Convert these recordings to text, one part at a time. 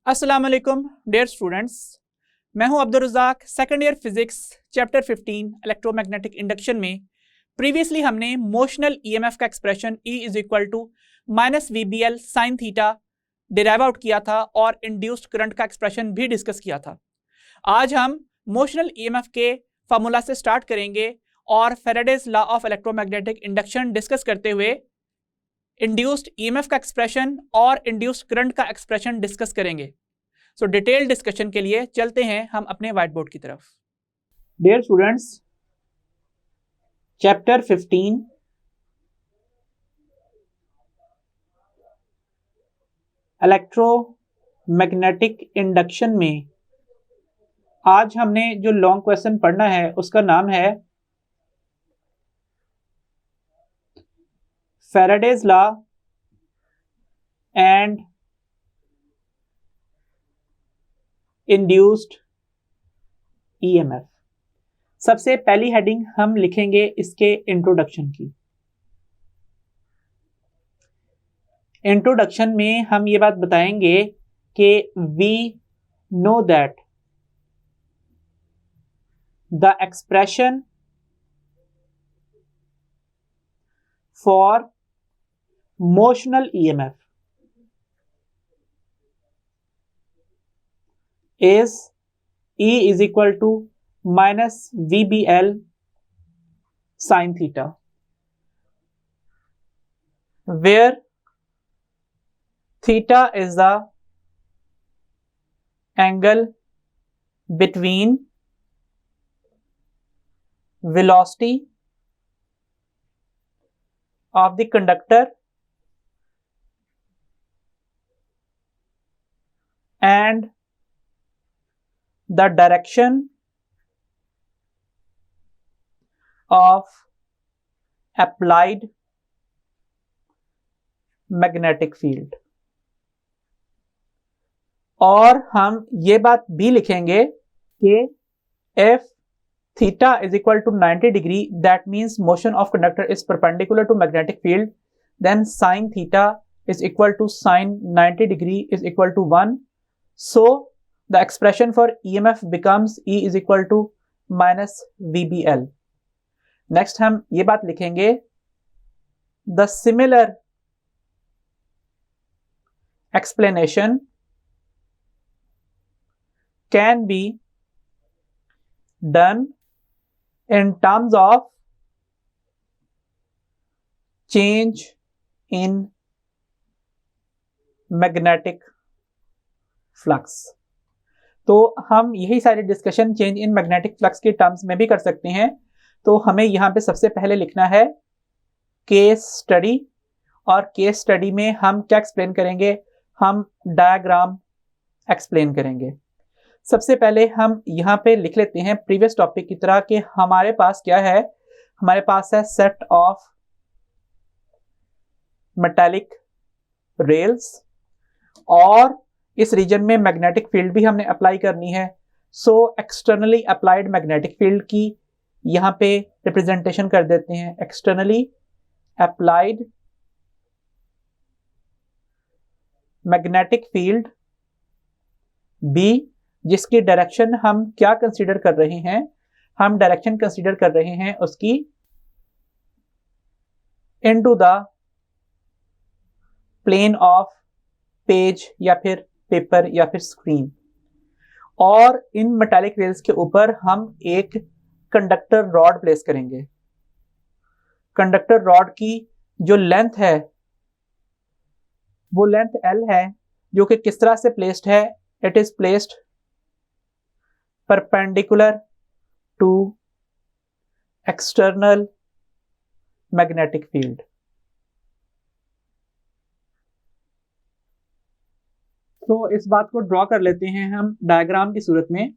अस्सलाम वालेकुम dear students, मैं हूं Abdul Razzaq, second year physics chapter 15 electromagnetic induction में प्रीवियसली हमने मोशनल ईएमएफ का expression E is equal to minus VBL sine theta derive out किया था और इंड्यूस्ड करंट का एक्सप्रेशन भी डिस्कस किया था। आज हम मोशनल ईएमएफ के फार्मूला से स्टार्ट करेंगे और Faraday's law of electromagnetic induction discuss करते हुए इंड्यूस्ड ईएमएफ का एक्सप्रेशन और इंड्यूस्ड करंट का एक्सप्रेशन डिस्कस करेंगे। सो डिटेल डिस्कशन के लिए चलते हैं हम अपने व्हाइट बोर्ड की तरफ। Dear students, chapter 15 electromagnetic induction में आज हमने जो लॉन्ग क्वेश्चन पढ़ना है उसका नाम है Faraday's law and induced EMF. सबसे पहली हेडिंग हम लिखेंगे इसके इंट्रोडक्शन की। इंट्रोडक्शन में हम ये बात बताएंगे कि we know that the expression for motional EMF is E is equal to minus VBL sin theta, where theta is the angle between velocity of the conductor and the direction of applied magnetic field। और हम ये बात भी लिखेंगे कि if theta is equal to 90 degree, that means motion of conductor is perpendicular to magnetic field, then sin theta is equal to sin 90 degree is equal to 1. So the expression for EMF becomes E is equal to minus VBL. Next हम ये बात लिखेंगे the similar explanation can be done in terms of change in magnetic flux। तो हम यही सारे discussion change in magnetic flux के terms में भी कर सकते हैं। तो हमें यहाँ पे सबसे पहले लिखना है केस स्टडी, और केस स्टडी में हम क्या एक्सप्लेन करेंगे, हम डायग्राम एक्सप्लेन करेंगे। सबसे पहले हम यहाँ पे लिख लेते हैं प्रीवियस टॉपिक की तरह कि हमारे पास क्या है, हमारे पास है सेट ऑफ मेटालिक रेल्स और इस रीजन में मैग्नेटिक फील्ड भी हमने अप्लाई करनी है। So externally applied magnetic field की यहाँ पे रिप्रेजेंटेशन कर देते हैं, externally applied magnetic field B, जिसकी डायरेक्शन हम क्या कंसीडर कर रहे हैं, हम डायरेक्शन कंसीडर कर रहे हैं उसकी into the plane of page या फिर पेपर या फिर स्क्रीन। और इन मेटालिक रेल्स के ऊपर हम एक कंडक्टर रॉड प्लेस करेंगे। कंडक्टर रॉड की जो लेंथ है वो लेंथ L है, जो कि किस तरह से प्लेस्ड है, it is placed perpendicular to external magnetic field. तो इस बात को ड्रॉ कर लेते हैं हम डायग्राम की सूरत में।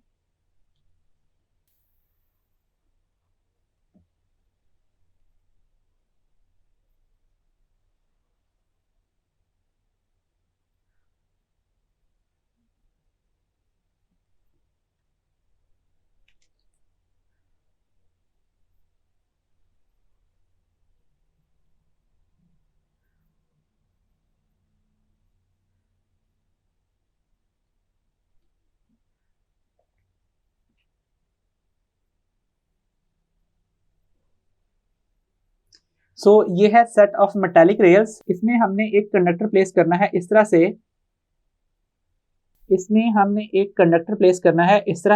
सो ये है सेट ऑफ मेटालिक रेल्स। इसमें हमने एक कंडक्टर प्लेस करना है इस तरह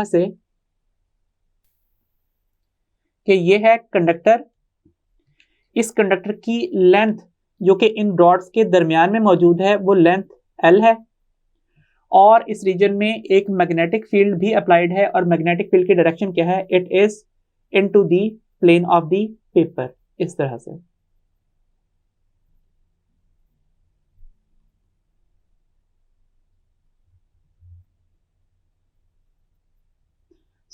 से, कि ये है कंडक्टर। इस कंडक्टर की लेंथ जो कि इन रॉड्स के दरमियान में मौजूद है वो लेंथ L है, और इस रीजन में एक मैग्नेटिक फील्ड भी अप्लाइड है, और मैग्नेटिक फील्ड की डायरेक्शन क्या है, it is into the plane of the paper, इस तरह से।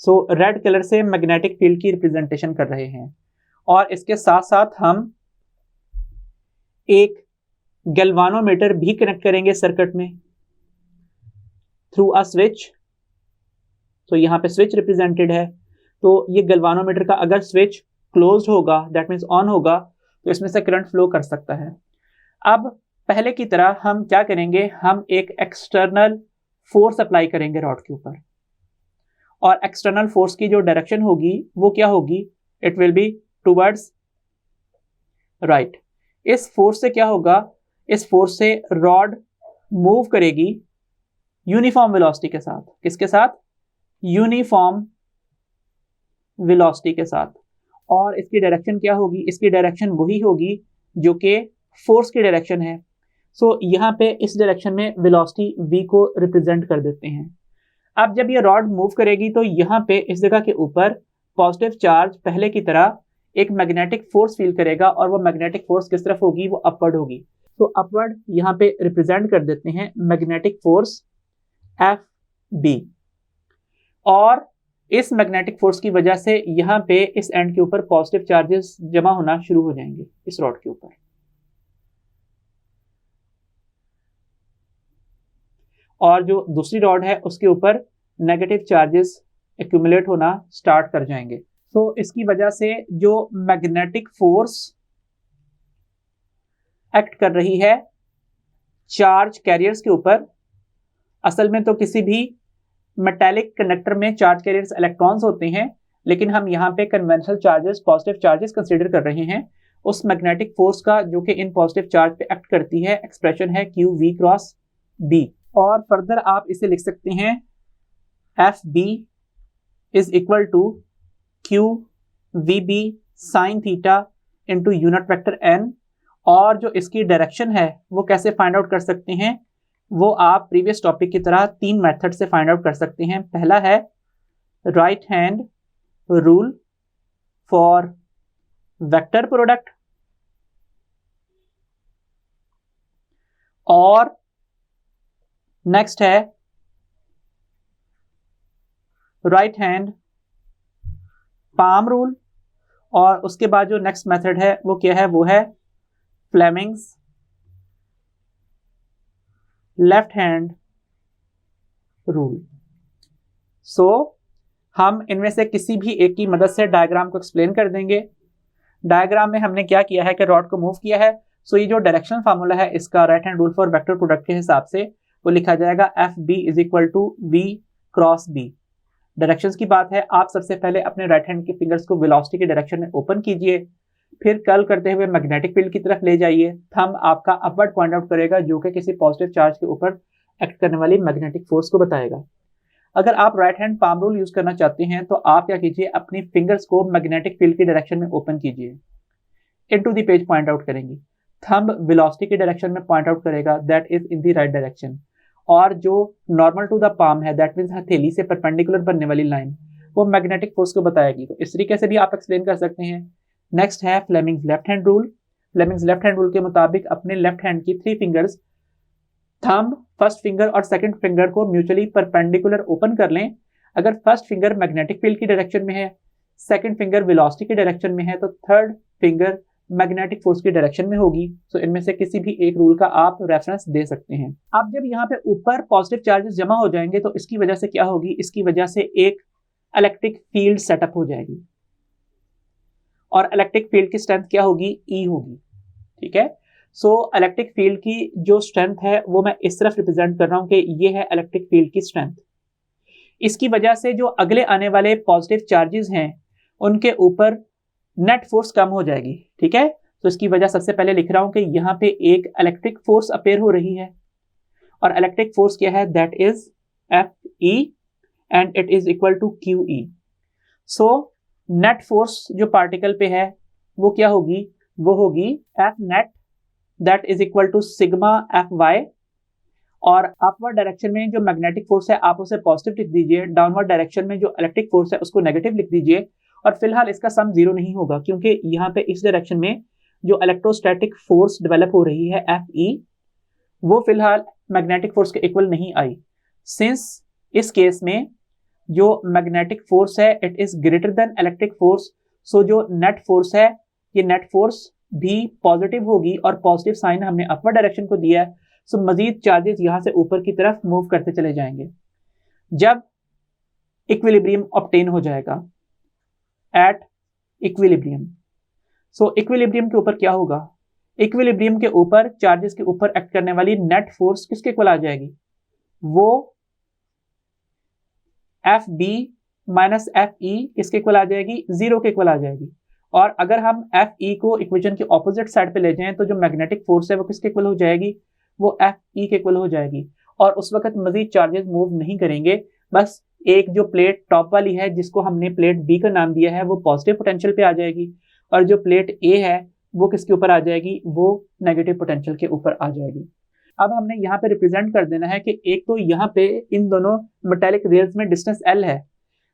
सो रेड कलर से मैग्नेटिक फील्ड की रिप्रेजेंटेशन कर रहे हैं, और इसके साथ साथ हम एक गैल्वानोमीटर भी कनेक्ट करेंगे सर्किट में थ्रू अ स्विच। तो यहां पे स्विच रिप्रेजेंटेड है, तो ये गैल्वानोमीटर का अगर स्विच क्लोज्ड होगा, दैट मींस ऑन होगा, तो इसमें से करंट फ्लो कर सकता है। अब पहले की तरह हम क्या करेंगे, हम एक एक्सटर्नल फोर्स अप्लाई करेंगे रॉड के ऊपर, और एक्सटर्नल फोर्स की जो डायरेक्शन होगी वो क्या होगी, it will be towards right. इस फोर्स से क्या होगा, इस फोर्स से रॉड मूव करेगी यूनिफॉर्म वेलोसिटी के साथ। किसके साथ, यूनिफॉर्म वेलोसिटी के साथ। और इसकी डायरेक्शन क्या होगी, इसकी डायरेक्शन वही होगी जो कि फोर्स की डायरेक्शन है। सो यहाँ पे इस डायरेक्शन में वेलोसिटी v को रिप्रेजेंट कर देते हैं। अब जब ये रॉड मूव करेगी तो यहाँ पे इस जगह के ऊपर पॉजिटिव चार्ज पहले की तरह एक मैग्नेटिक फोर्स फील करेगा, और वो मैग्नेटिक फोर्स किस तरफ होगी, वो अपवर्ड होगी। तो अपवर्ड यहाँ पे रिप्रेजेंट कर देते हैं मैग्नेटिक फोर्स FB, और इस मैग्नेटिक फोर्स की वजह से यहाँ पे इस एंड के ऊपर पॉजिटिव चार्जेस जमा होना शुरू हो जाएंगे इस रॉड के ऊपर। और जो दूसरी रॉड है उसके ऊपर नेगेटिव चार्जेस एक्यूमुलेट होना स्टार्ट कर जाएंगे। तो इसकी वजह से जो मैग्नेटिक फोर्स एक्ट कर रही है चार्ज कैरियर्स के ऊपर, असल में तो किसी भी मेटालिक कंडक्टर में चार्ज कैरियर्स इलेक्ट्रॉन्स होते हैं, लेकिन हम यहाँ पे conventional charges, positive charges consider कर रहे हैं। उस मैग्नेटिक फोर्स का जो कि इन पॉजिटिव चार्ज पे एक्ट करती है, एक्सप्रेशन है QV क्रॉस B। और फर्दर आप इसे लिख सकते हैं FB is equal to QVB sine theta into unit vector n। और जो इसकी डायरेक्शन है वो कैसे फाइंड आउट कर सकते हैं, वो आप प्रीवियस टॉपिक की तरह 3 मेथड से फाइंड आउट कर सकते हैं। पहला है right hand rule for vector product, और नेक्स्ट है राइट हैंड पाम रूल, और उसके बाद जो नेक्स्ट मेथड है वो क्या है, वो है फ्लेमिंग्स लेफ्ट हैंड रूल। सो हम इनमें से किसी भी एक की मदद से डायग्राम को एक्सप्लेन कर देंगे। डायग्राम में हमने क्या किया है कि रॉड को मूव किया है। सो ये जो डायरेक्शनल फार्मूला है इसका right hand rule for vector product के हिसाब से वो लिखा जाएगा FB is equal to V cross B। Directions की बात है, आप सबसे पहले अपने राइट हैंड के फिंगर्स को वेलोसिटी की डायरेक्शन में ओपन कीजिए, फिर कर्ल करते हुए मैग्नेटिक फील्ड की तरफ ले जाइए। थंब आपका अपवर्ड पॉइंट आउट करेगा जो कि किसी पॉजिटिव चार्ज के ऊपर एक्ट करने वाली मैग्नेटिक फोर्स को बताएगा। अगर आप right hand palm rule use करना चाहते हैं तो आप क्या कीजिए, अपनी फिंगर्स को मैग्नेटिक फील्ड की डायरेक्शन में ओपन कीजिए, into the page point out करेंगी। थंब वेलोसिटी की डायरेक्शन में पॉइंट आउट करेगा, that is in the right direction. और जो नॉर्मल टू द पाम है, दैट मींस हथेली से परपेंडिकुलर बनने वाली लाइन, वो मैग्नेटिक फोर्स को बताएगी। तो इस तरीके से भी आप एक्सप्लेन कर सकते हैं। नेक्स्ट है Fleming's left hand rule. Fleming's left hand rule के मुताबिक अपने लेफ्ट हैंड की 3 फिंगर्स, थंब, फर्स्ट फिंगर और सेकंड फिंगर को म्यूचुअली परपेंडिकुलर ओपन कर लें। अगर फर्स्ट फिंगर मैग्नेटिक फील्ड की डायरेक्शन में है, सेकंड फिंगर वेलोसिटी की डायरेक्शन में है, तो थर्ड फिंगर मैग्नेटिक फोर्स की डायरेक्शन में होगी। सो इनमें से किसी भी एक रूल का आप रेफरेंस दे सकते हैं। अब जब यहाँ पे ऊपर पॉजिटिव चार्जेस जमा हो जाएंगे तो इसकी वजह से क्या होगी, इसकी वजह से एक इलेक्ट्रिक फील्ड सेटअप हो जाएगी, और इलेक्ट्रिक फील्ड की स्ट्रेंथ क्या होगी, E होगी। ठीक है, सो इलेक्ट्रिक फील्ड की जो स्ट्रेंथ है वो मैं इस तरफ रिप्रेजेंट कर रहा हूं कि ये है इलेक्ट्रिक फील्ड की स्ट्रेंथ। इसकी वजह से जो अगले आने वाले पॉजिटिव चार्जेस हैं उनके ऊपर नेट फोर्स कम हो जाएगी। ठीक है, तो इसकी वजह सबसे पहले लिख रहा हूं कि यहाँ पे एक इलेक्ट्रिक फोर्स अपेयर हो रही है, और इलेक्ट्रिक फोर्स क्या है, that is F E and it is equal to Q E. So net force जो पार्टिकल पे है वो क्या होगी, वो होगी F net that is equal to sigma F Y, और अपवर्ड डायरेक्शन में जो मैग्नेटिक फोर्स है आप उसे पॉजिटिव लिख दीजिए, डाउनवर्ड डायरेक्शन में जो इलेक्ट्रिक फोर्स है उसको नेगेटिव लिख दीजिए। और फिलहाल इसका सम जीरो नहीं होगा क्योंकि यहाँ पे इस डायरेक्शन में जो इलेक्ट्रोस्टैटिक फोर्स डेवलप हो रही है एफ ई, वो फिलहाल मैग्नेटिक फोर्स के इक्वल नहीं आई। सिंस इस केस में जो मैग्नेटिक फोर्स है it is greater than electric force, so जो नेट फोर्स है ये नेट फोर्स भी पॉजिटिव होगी, और पॉजिटिव साइन हमने अपवर्ड डायरेक्शन को दिया है, सो मजीद चार्जेस यहां से ऊपर की तरफ मूव करते चले जाएंगे। जब इक्विलिब्रियम ऑब्टेन हो जाएगा एट इक्विलिब्रियम, सो इक्विलिब्रियम के ऊपर क्या होगा, इक्विलिब्रियम के ऊपर चार्जेस के ऊपर एक्ट करने वाली नेट फोर्स किसके इक्वल आ जाएगी, वो F B minus F E किसके इक्वल आ जाएगी, जीरो के इक्वल आ जाएगी। और अगर हम एफ ई को इक्वेशन के ऑपोजिट साइड पे ले जाएं तो जो मैग्नेटिक फोर्स है वो किसके इक्वल हो जाएगी, वो एफ ई के इक्वल हो जाएगी। और उस वक्त मजीद चार्जेस मूव नहीं करेंगे, बस एक जो प्लेट टॉप वाली है जिसको हमने प्लेट बी का नाम दिया है वो पॉजिटिव पोटेंशियल पे आ जाएगी, और जो प्लेट ए है वो किसके ऊपर आ जाएगी, वो नेगेटिव पोटेंशियल के ऊपर आ जाएगी। अब हमने यहाँ पे रिप्रेजेंट कर देना है कि एक तो यहाँ पे इन दोनों मेटेलिक रेल्स में डिस्टेंस एल है,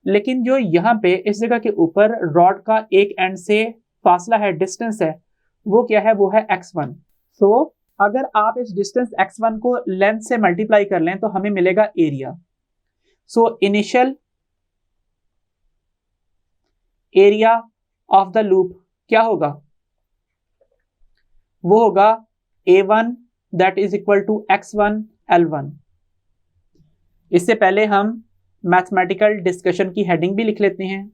लेकिन जो यहाँ पे इस जगह के ऊपर रॉड का एक एंड से फासला है, डिस्टेंस है, वो क्या है, वो है x1। सो अगर आप इस डिस्टेंस x1 को लेंथ से मल्टीप्लाई कर लें तो हमें मिलेगा area. So initial area of the loop क्या होगा, वो होगा a1 that is equal to x1 L1। इससे पहले हम मैथमेटिकल डिस्कशन की हेडिंग भी लिख लेते हैं।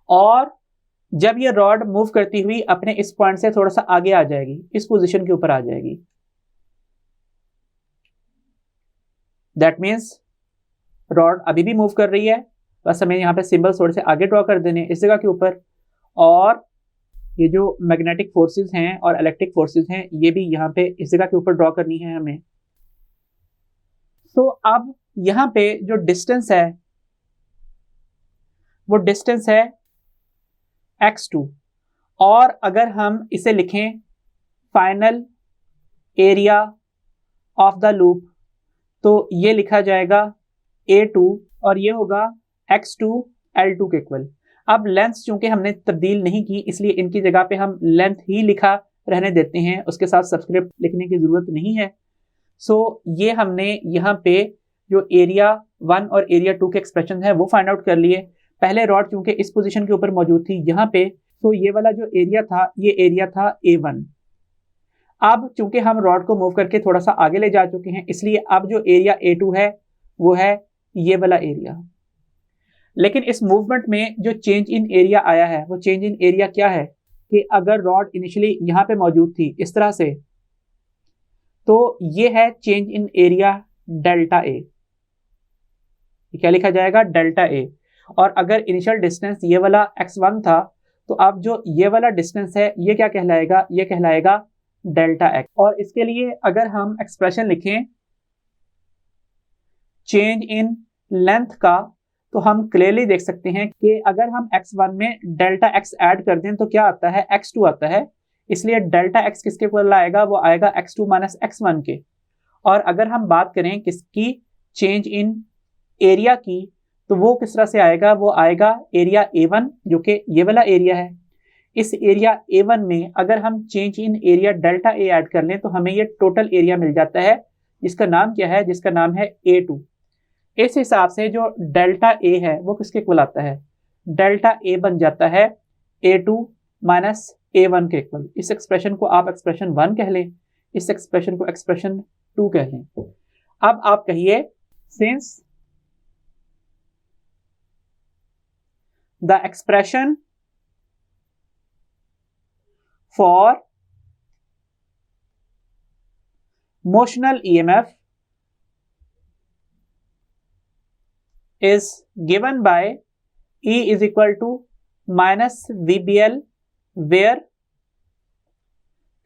और जब ये रॉड मूव करती हुई अपने इस पॉइंट से थोड़ा सा आगे आ जाएगी, इस पोजीशन के ऊपर आ जाएगी, दैट मीन्स रॉड अभी भी मूव कर रही है, बस हमें यहाँ पे सिंबल थोड़े से आगे ड्रॉ कर देने इस जगह के ऊपर, और ये जो मैग्नेटिक फोर्सेस हैं और इलेक्ट्रिक फोर्सेस हैं ये भी यहाँ पे इस जगह के ऊपर ड्रॉ करनी है हमें। तो अब यहाँ पे जो डिस्टेंस है वो डिस्टेंस है x2, और अगर हम इसे लिखें final area of the loop तो ये लिखा जाएगा a2, और ये होगा x2 L2 के इक्वल। अब लेंथ चूंकि हमने तब्दील नहीं की इसलिए इनकी जगह पे हम लेंथ ही लिखा रहने देते हैं, उसके साथ सबस्क्रिप्ट लिखने की जरूरत नहीं है। सो ये हमने यहाँ पे जो एरिया 1 और एरिया 2 के एक्सप्रेशन है वो फाइंड आउट कर लिए। पहले रॉड चूंकि इस पोजीशन के ऊपर मौजूद थी यहाँ पे, तो ये वाला जो एरिया था ये एरिया था A1। अब चूंकि हम रॉड को मूव करके थोड़ा सा आगे ले जा चुके हैं इसलिए अब जो एरिया A2 है वो है ये वाला एरिया। लेकिन इस मूवमेंट में जो चेंज इन एरिया आया है वो चेंज इन एरिया क्या है कि अगर रॉड इनिशियली यहाँ पे मौजूद थी इस तरह से, तो ये है change in area delta A, क्या लिखा जाएगा, डेल्टा ए। और अगर इनिशियल डिस्टेंस ये वाला x1 था तो अब जो ये वाला डिस्टेंस है ये क्या कहलाएगा, ये कहलाएगा डेल्टा x। और इसके लिए अगर हम एक्सप्रेशन लिखें चेंज इन लेंथ का तो हम क्लियरली देख सकते हैं कि अगर हम x1 में डेल्टा x ऐड कर दें तो क्या आता है, x2 आता है, इसलिए डेल्टा x किसके इक्वल आएगा, वो आएगा x2 माइनस x1 के। और अगर हम बात करें किसकी, चेंज इन एरिया की, तो वो किस तरह से आएगा, वो आएगा एरिया A1 जो कि ये वाला एरिया है। इस एरिया A1 में अगर हम change in area delta A add कर लें तो हमें ये टोटल एरिया मिल जाता है जिसका नाम क्या है, जिसका नाम है A2। इस हिसाब से जो डेल्टा A है वो किसके इक्वल आता है, डेल्टा A बन जाता है A2 माइनस A1 के इक्वल। इस एक्सप्रेशन को आप एक्सप्रेशन 1 कह लें, इस एक्सप्रेशन को एक्सप्रेशन 2 कह लें। अब आप कहिए since the expression for motional EMF is given by E is equal to minus VBL where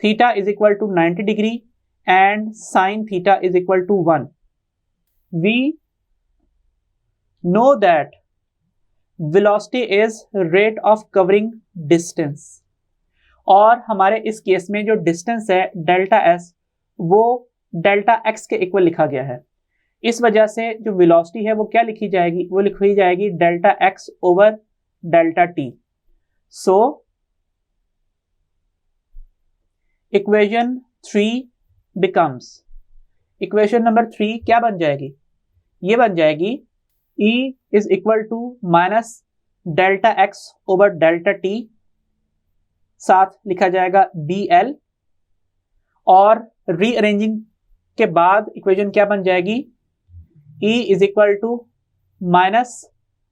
theta is equal to 90 degree and sin theta is equal to 1. We know that velocity is rate of covering distance और हमारे इस case में जो distance है delta S वो delta x के equal लिखा गया है। इस वजह से जो वेलोसिटी है वो क्या लिखी जाएगी, वो लिखी जाएगी delta X over delta T. So equation 3 becomes, equation number 3 क्या बन जाएगी, ये बन जाएगी E is equal to minus delta X over delta T, साथ लिखा जाएगा BL और रीअरेंजिंग के बाद इक्वेशन क्या बन जाएगी, E is equal to minus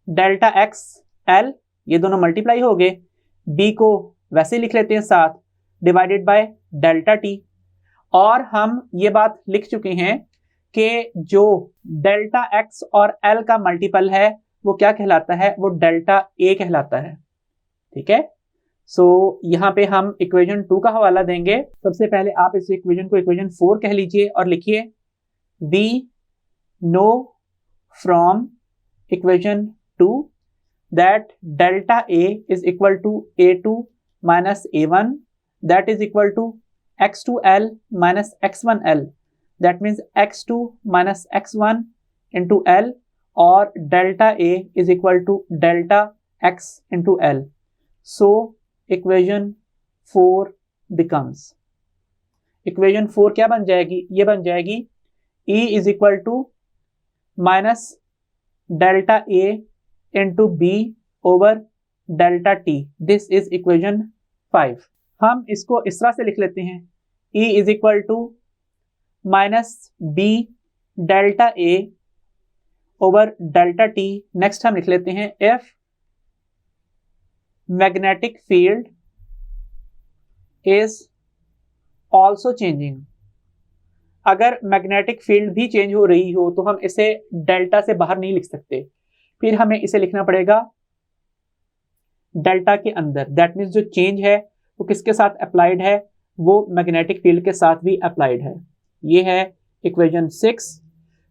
delta X L, ये दोनों मल्टीप्लाई हो गए, B को वैसे लिख लेते हैं साथ डिवाइडेड बाय डेल्टा टी। और हम ये बात लिख चुके हैं कि जो डेल्टा एक्स और L का मल्टीपल है वो क्या कहलाता है, वो डेल्टा A कहलाता है। ठीक है, सो यहाँ पे हम इक्वेशन 2 का हवाला देंगे। सबसे पहले आप इस इक्वेशन को इक्वेशन 4 कह लीजिए और लिखिए we know from equation 2 that delta A is equal to A2 minus A1 that is equal to x2L minus x1L, that means x2 minus x1 into L और delta A is equal to delta x into L। So equation 4 becomes, equation 4 क्या बन जाएगी, ये बन जाएगी E is equal to minus delta A into B over delta T। This is equation 5। हम इसको इस तरह से लिख लेते हैं E is equal to minus B delta A over delta T। Next हम लिख लेते हैं F magnetic field is also changing. अगर मैग्नेटिक फील्ड भी चेंज हो रही हो तो हम इसे डेल्टा से बाहर नहीं लिख सकते, फिर हमें इसे लिखना पड़ेगा डेल्टा के अंदर। दैट मीन्स जो चेंज है वो किसके साथ अप्लाइड है, वो मैग्नेटिक फील्ड के साथ भी अप्लाइड है। ये है इक्वेशन 6।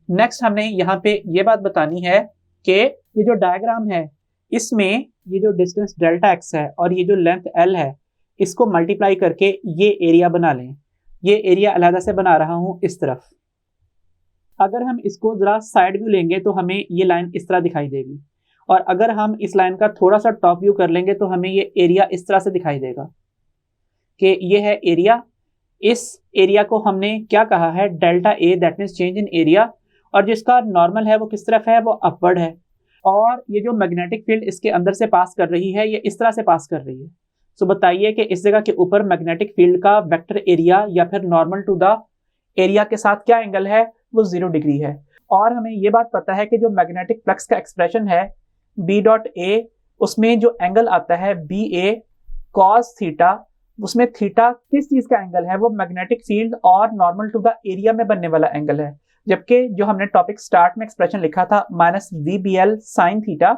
नेक्स्ट हमने यहाँ पे ये बात बतानी है कि ये जो डायग्राम है इसमें ये जो डिस्टेंस डेल्टा एक्स है और ये जो लेंथ L है इसको मल्टीप्लाई करके ये एरिया बना लें। ये एरिया अलहदा से बना रहा हूं इस तरफ। अगर हम इसको जरा साइड व्यू लेंगे तो हमें ये लाइन इस तरह दिखाई देगी और अगर हम इस लाइन का थोड़ा सा टॉप व्यू कर लेंगे तो हमें ये एरिया इस तरह से दिखाई देगा कि ये है एरिया। इस एरिया को हमने क्या कहा है, delta A, that means change in area, और जिसका नॉर्मल है वो किस तरफ है, वो अपवर्ड है। और ये जो मैग्नेटिक फील्ड इसके अंदर से पास कर रही है ये इस तरह से पास कर रही है। सो बताइए कि इस जगह के ऊपर मैग्नेटिक फील्ड का वेक्टर एरिया या फिर नॉर्मल टू द एरिया के साथ क्या एंगल है, वो 0 डिग्री है। और हमें ये बात पता है कि जो मैग्नेटिक फ्लक्स का एक्सप्रेशन है B डॉट A, उसमें जो एंगल आता है BA cos थीटा, उसमें थीटा किस चीज का एंगल है, वो मैग्नेटिक फील्ड और नॉर्मल टू द एरिया में बनने वाला एंगल है। जबकि जो हमने टॉपिक स्टार्ट में एक्सप्रेशन लिखा था माइनस VBL साइन थीटा,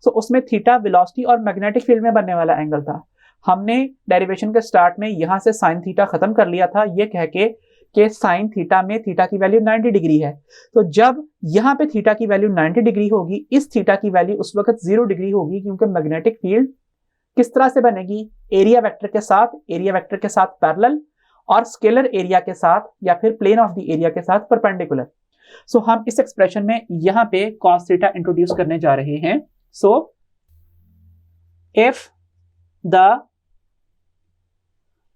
सो उसमें थीटा वेलोसिटी और मैग्नेटिक फील्ड में बनने वाला एंगल था। हमने डेरिवेशन के स्टार्ट में यहाँ से साइन थीटा खत्म कर लिया था ये कह के साइन थीटा में थीटा की वैल्यू 90 डिग्री है। तो जब यहाँ पे थीटा की वैल्यू 90 डिग्री होगी, इस थीटा की वैल्यू उस वक्त 0 डिग्री होगी, क्योंकि मैग्नेटिक फील्ड किस तरह से बनेगी, एरिया वेक्टर के साथ पैरेलल और स्केलर एरिया के साथ या फिर प्लेन ऑफ द एरिया के साथ परपेंडिकुलर। सो हम इस एक्सप्रेशन में यहाँ पे cos थीटा इंट्रोड्यूस करने जा रहे हैं। So if the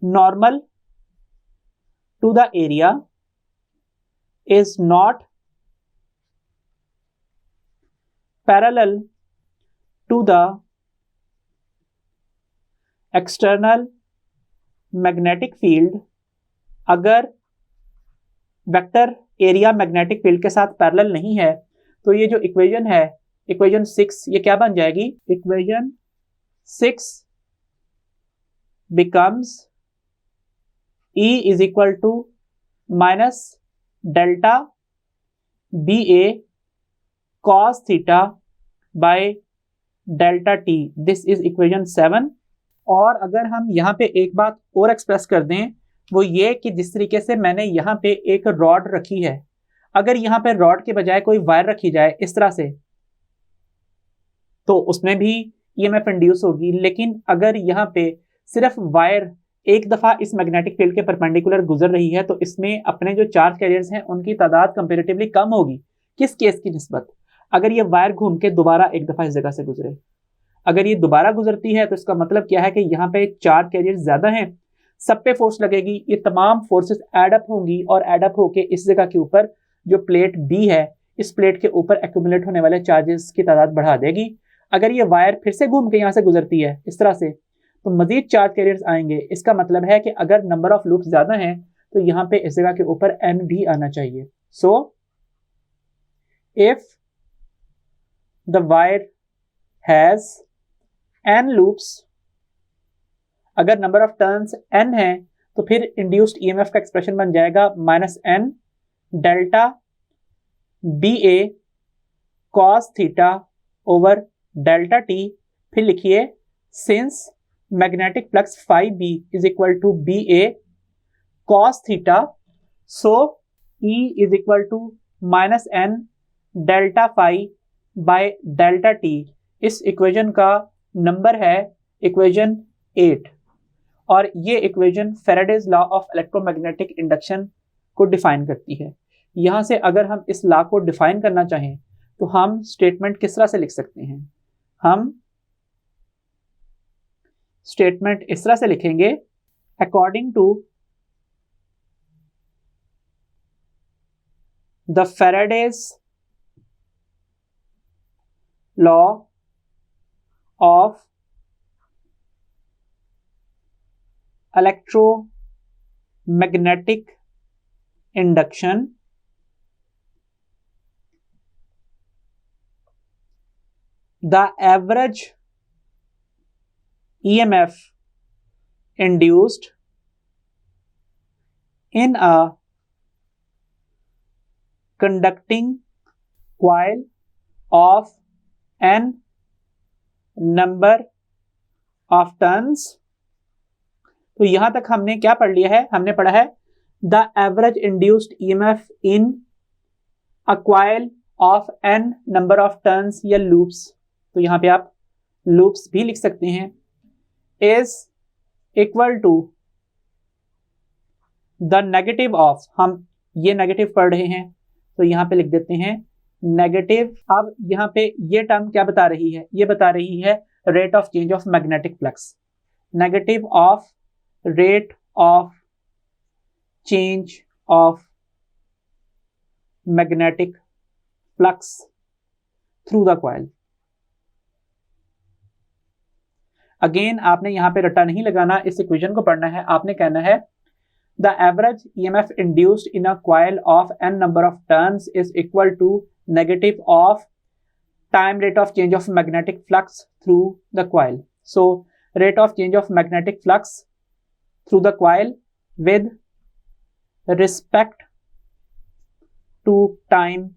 normal to the area is not parallel to the external magnetic field, अगर वेक्टर एरिया मैग्नेटिक फील्ड के साथ पैरेलल नहीं है तो ये जो इक्वेशन है, इक्वेशन 6, ये क्या बन जाएगी, equation 6 becomes E is equal to minus delta BA cos theta by delta T, this is equation 7। और अगर हम यहाँ पे एक बात और एक्सप्रेस कर दें, वो ये कि जिस तरीके से मैंने यहाँ पे एक रॉड रखी है, अगर यहाँ पे रॉड के बजाय कोई वायर रखी जाए इस तरह से, तो उसमें भी ईएमएफ इंड्यूस होगी। लेकिन अगर यहाँ पे सिर्फ वायर एक दफा इस मैग्नेटिक फील्ड के परपेंडिकुलर गुजर रही है, तो इसमें अपने जो चार्ज कैरियर्स हैं उनकी तादाद कंपेरेटिवली कम होगी। किस केस की निस्बत? अगर ये वायर घूम के दोबारा एक दफा इस जगह से गुजरे, अगर ये दोबारा गुजरती है तो इसका मतलब क्या है कि यहाँ पे चार्ज कैरियर ज्यादा हैं, सब पे फोर्स लगेगी, ये तमाम फोर्सेस एडअप होंगी और एडअप होके इस जगह के ऊपर जो प्लेट बी है, इस प्लेट के ऊपर एक्यूमुलेट होने वाले चार्जेस की तादाद बढ़ा देगी। अगर ये वायर फिर से घूम के यहाँ से गुजरती है इस तरह से, तो मजीद चार्ज कैरियर्स आएंगे। इसका मतलब है कि अगर नंबर ऑफ लूप्स ज्यादा हैं तो यहाँ पे इस जगह के ऊपर n भी आना चाहिए। So if the wire has n loops, अगर नंबर ऑफ टर्न्स n है तो फिर इंड्यूस्ड ईएमएफ का एक्सप्रेशन बन जाएगा -n delta B A cos theta over delta T. फिर लिखिए since magnetic flux phi B is equal to B A cos theta, so E is equal to -n delta phi by delta T. इस equation का number है equation 8 और ये equation Faraday's law of electromagnetic induction को define करती है। यहां से अगर हम इस लॉ को डिफाइन करना चाहें तो हम स्टेटमेंट किस तरह से लिख सकते हैं? हम स्टेटमेंट इस तरह से लिखेंगे, according to the Faraday's law of electromagnetic induction, the average EMF induced in a conducting coil of n number of turns. तो यहां तक हमने क्या पढ़ लिया है? हमने पढ़ा है the average induced EMF in a coil of n number of turns या लूप्स, तो यहां पे आप लूप्स भी लिख सकते हैं, is equal to the negative of, हम ये नेगेटिव पढ़ रहे हैं तो यहां पे लिख देते हैं नेगेटिव। अब यहाँ पे ये टर्म क्या बता रही है? ये बता रही है rate of change of magnetic flux, negative of rate of change of magnetic flux through the coil. Again आपने यहाँ पे रट्टा नहीं लगाना, इस इक्वेशन को पढ़ना है। आपने कहना है the average EMF induced in a coil of n number of turns is equal to negative of time rate of change of magnetic flux through the coil. So rate of change of magnetic flux through the coil with respect to time,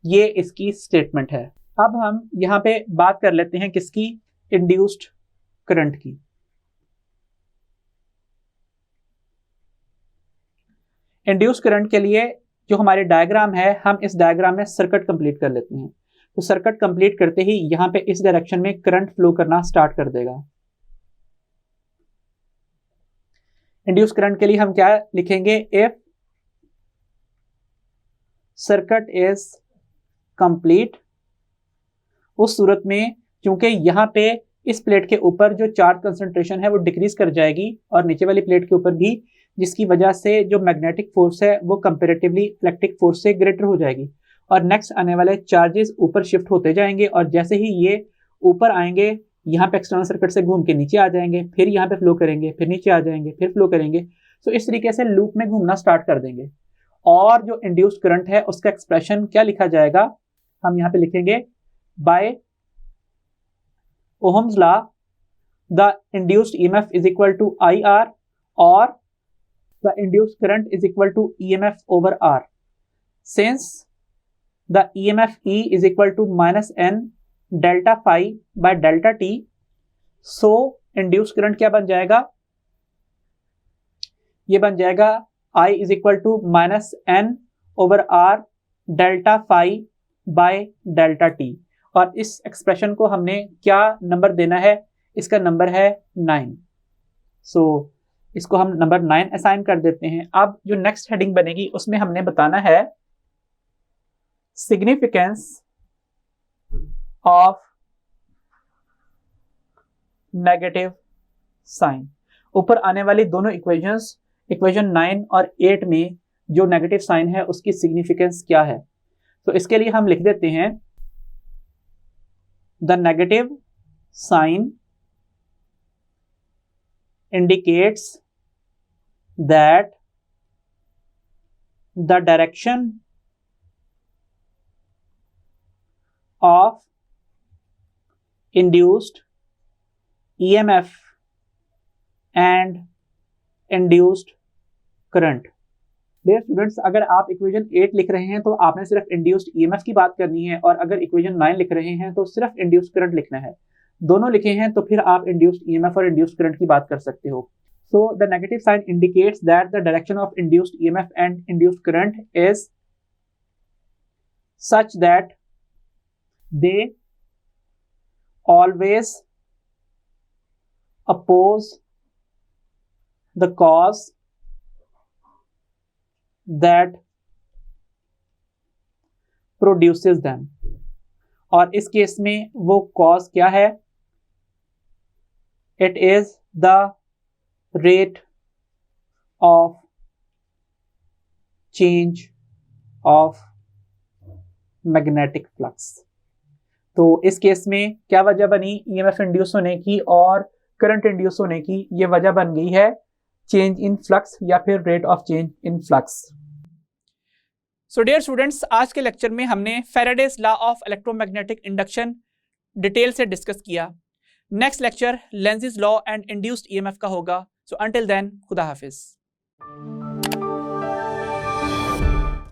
ये इसकी statement है। अब हम यहां पे बात कर लेते हैं किसकी? इंड्यूस्ड करंट की। इंड्यूस्ड करंट के लिए जो हमारे डायग्राम है, हम इस डायग्राम में सर्किट कंप्लीट कर लेते हैं। तो सर्किट कंप्लीट करते ही यहां पे इस डायरेक्शन में करंट फ्लो करना स्टार्ट कर देगा। इंड्यूस करंट के लिए हम क्या लिखेंगे? इफ सर्किट इज कंप्लीट, उस सूरत में क्योंकि यहां पे इस प्लेट के ऊपर जो चार्ज कंसंट्रेशन है वो डिक्रीज कर जाएगी और नीचे वाली प्लेट के ऊपर भी, जिसकी वजह से जो मैग्नेटिक फोर्स है वो कंपैरेटिवली इलेक्ट्रिक फोर्स से ग्रेटर हो जाएगी और नेक्स्ट आने वाले चार्जेस ऊपर शिफ्ट होते जाएंगे और जैसे ही ये ऊपर आएंगे यहाँ पे एक्सटर्नल सर्किट से घूम के नीचे आ जाएंगे, फिर यहाँ पे फ्लो करेंगे, फिर नीचे आ जाएंगे, फिर फ्लो करेंगे। तो इस तरीके से लूप में घूमना स्टार्ट कर देंगे और जो इंड्यूस्ड करंट है उसका एक्सप्रेशन क्या लिखा जाएगा? हम यहाँ पे लिखेंगे by Ohm's law the induced EMF is equal to IR और the induced current is equal to EMF over R. Since the EMF E is equal to -n delta phi by delta T, so induce current क्या बन जाएगा, ये बन जाएगा I is equal to -n/r delta phi by delta T. और इस expression को हमने क्या नंबर देना है, इसका नंबर है 9। सो इसको हम नंबर 9 असाइन कर देते हैं। अब जो नेक्स्ट हेडिंग बनेगी उसमें हमने बताना है सिग्निफिकेंस ऑफ नेगेटिव साइन। ऊपर आने वाली दोनों इक्वेशंस, इक्वेशन 9 और 8 में जो नेगेटिव साइन है उसकी सिग्निफिकेंस क्या है। तो इसके लिए हम लिख देते हैं the negative sign indicates that the direction of induced EMF and induced current। Dear students, अगर आप इक्वेशन 8 लिख रहे हैं तो आपने सिर्फ इंड्यूस्ड ईएमएफ की बात करनी है, और अगर इक्वेशन 9 लिख रहे हैं तो सिर्फ इंड्यूस्ड करंट लिखना है। दोनों लिखे हैं तो फिर आप इंड्यूस्ड ईएमएफ और इंड्यूस्ड करंट की बात कर सकते हो। So the negative sign indicates that the direction of induced EMF and induced current is such that they always oppose the cause that produces them। और इस केस में वो कॉज क्या है, it is the rate of change of magnetic flux. तो इस case में क्या वजह बनी ईएमएफ इंड्यूस होने की और करंट इंड्यूस होने की, ये वजह बन गई है चेंज इन फ्लक्स या फिर rate of change in flux. So dear students, आज के लेक्चर में हमने Faraday's law of electromagnetic induction detail से डिस्कस किया। Next lecture Lenz's law and induced EMF का होगा। सो अंटिल देन, खुदा हाफिज।